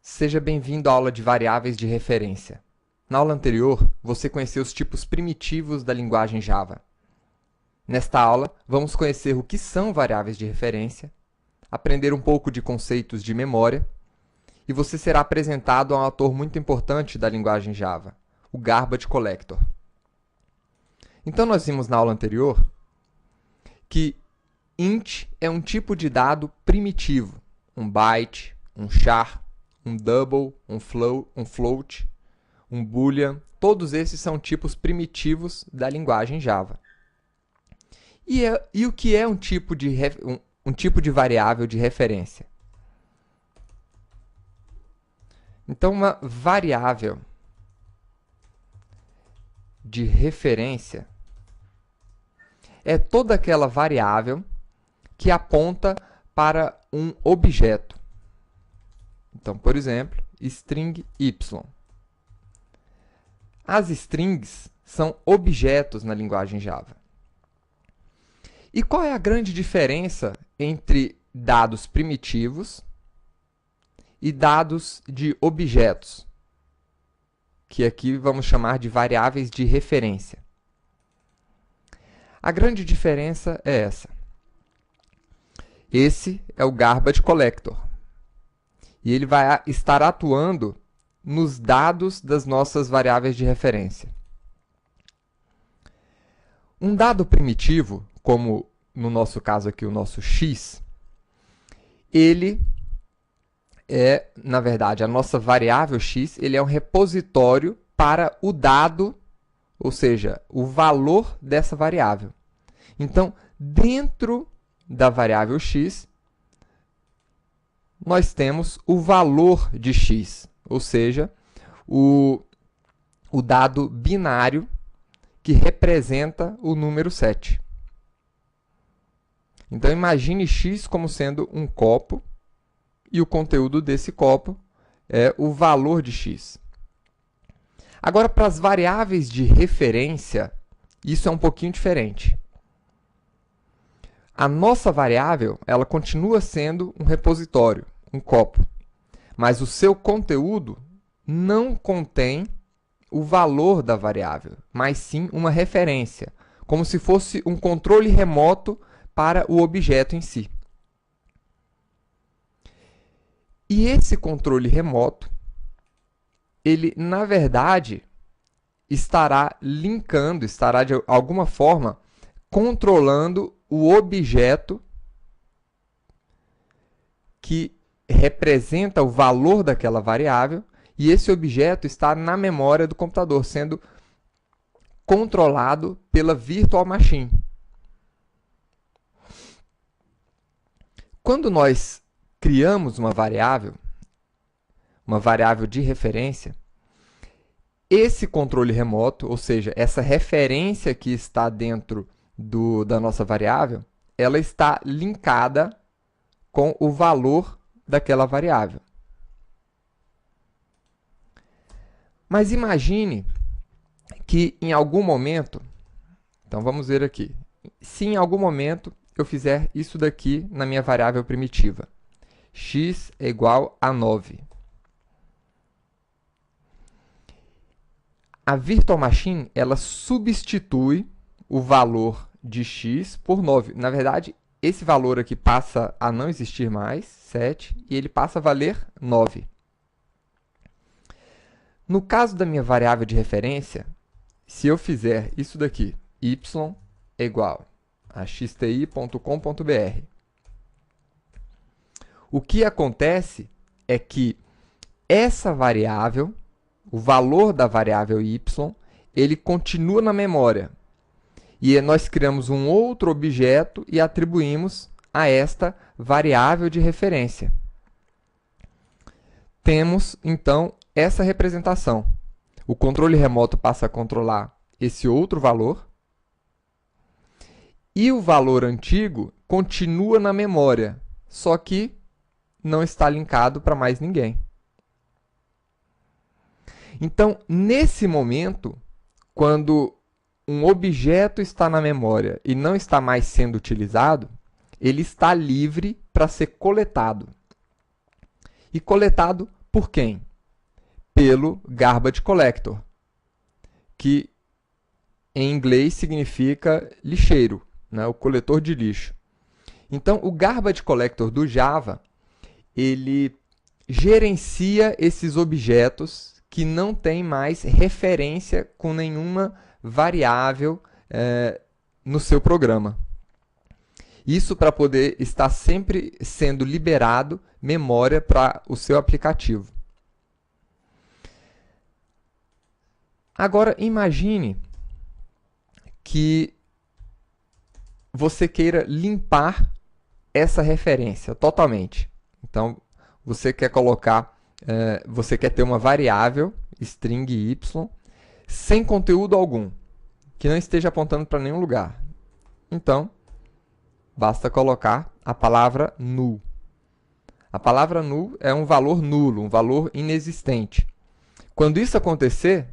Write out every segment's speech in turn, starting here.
Seja bem-vindo à aula de variáveis de referência. Na aula anterior, você conheceu os tipos primitivos da linguagem Java. Nesta aula, vamos conhecer o que são variáveis de referência, aprender um pouco de conceitos de memória, e você será apresentado a um autor muito importante da linguagem Java, o Garbage Collector. Então, nós vimos na aula anterior que int é um tipo de dado primitivo, um byte, um char, um double, um float, um boolean. Todos esses são tipos primitivos da linguagem Java. E o que é um tipo de variável de referência? Então, uma variável de referência é toda aquela variável que aponta para um objeto. Então, por exemplo, string y. As strings são objetos na linguagem Java. E qual é a grande diferença entre dados primitivos e dados de objetos, que aqui vamos chamar de variáveis de referência? A grande diferença é essa. Esse é o Garbage Collector. E ele vai estar atuando nos dados das nossas variáveis de referência. Um dado primitivo, como no nosso caso aqui o nosso x, ele é, na verdade, a nossa variável x, ele é um repositório para o dado, ou seja, o valor dessa variável. Então, dentro da variável x, nós temos o valor de x, ou seja, o dado binário que representa o número 7. Então, imagine x como sendo um copo e o conteúdo desse copo é o valor de x. Agora, para as variáveis de referência, isso é um pouquinho diferente. A nossa variável, ela continua sendo um repositório, um copo, mas o seu conteúdo não contém o valor da variável, mas sim uma referência, como se fosse um controle remoto para o objeto em si. E esse controle remoto, ele, na verdade, estará linkando, estará de alguma forma controlando o objeto que representa o valor daquela variável, e esse objeto está na memória do computador, sendo controlado pela virtual machine. Quando nós criamos uma variável de referência, esse controle remoto, ou seja, essa referência que está dentro da nossa variável, ela está linkada com o valor daquela variável. Mas imagine que em algum momento, então vamos ver aqui, se em algum momento eu fizer isso daqui na minha variável primitiva, x é igual a 9. A virtual machine, ela substitui o valor de x por 9. Na verdade, esse valor aqui passa a não existir mais, 7, e ele passa a valer 9. No caso da minha variável de referência, se eu fizer isso daqui, y é igual a xti.com.br, o que acontece é que essa variável, o valor da variável y, ele continua na memória. E nós criamos um outro objeto e atribuímos a esta variável de referência. Temos, então, essa representação. O controle remoto passa a controlar esse outro valor. E o valor antigo continua na memória, só que não está linkado para mais ninguém. Então, nesse momento, quando um objeto está na memória e não está mais sendo utilizado, ele está livre para ser coletado. E coletado por quem? Pelo garbage collector, que em inglês significa lixeiro, né? O coletor de lixo. Então, o garbage collector do Java, ele gerencia esses objetos que não têm mais referência com nenhuma variável no seu programa. Isso para poder estar sempre sendo liberado memória para o seu aplicativo. Agora, imagine que você queira limpar essa referência totalmente. Então, você quer colocar, você quer ter uma variável, string y, sem conteúdo algum, que não esteja apontando para nenhum lugar. Então, basta colocar a palavra null. A palavra null é um valor nulo, um valor inexistente. Quando isso acontecer,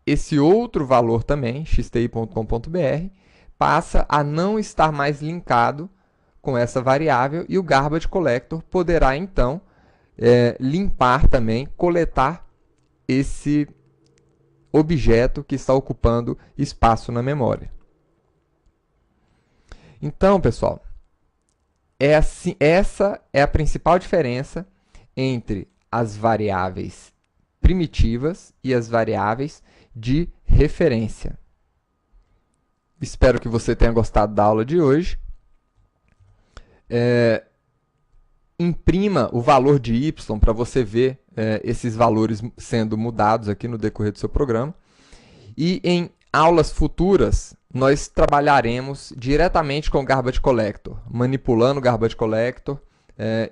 esse outro valor também, xti.com.br, passa a não estar mais linkado com essa variável e o garbage collector poderá, então, limpar também, coletar esse objeto que está ocupando espaço na memória. Então, pessoal, essa é a principal diferença entre as variáveis primitivas e as variáveis de referência. Espero que você tenha gostado da aula de hoje. Imprima o valor de y para você ver esses valores sendo mudados aqui no decorrer do seu programa. E em aulas futuras, nós trabalharemos diretamente com o Garbage Collector, manipulando o Garbage Collector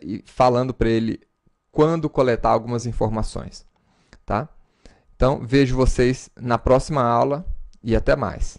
e falando para ele quando coletar algumas informações. Tá? Então, vejo vocês na próxima aula e até mais.